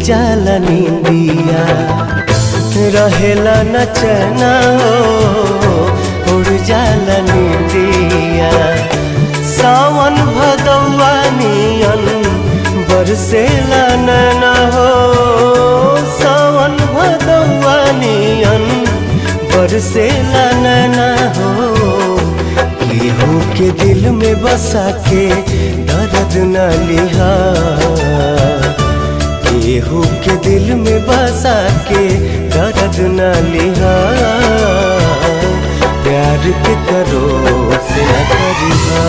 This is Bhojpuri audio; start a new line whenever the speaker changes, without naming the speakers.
जाला नींदिया रहेला न चैना हो उड़ जाला नींदिया। सावन भदौआ नियन बरसेला नैना हो सावन भदौआ नियन बरसेला नैना हो। केहू के दिल में बसा के दर्द न लिहा केहू के दिल में बसा के दर्द न लिहा प्यार के करो से न करिहा।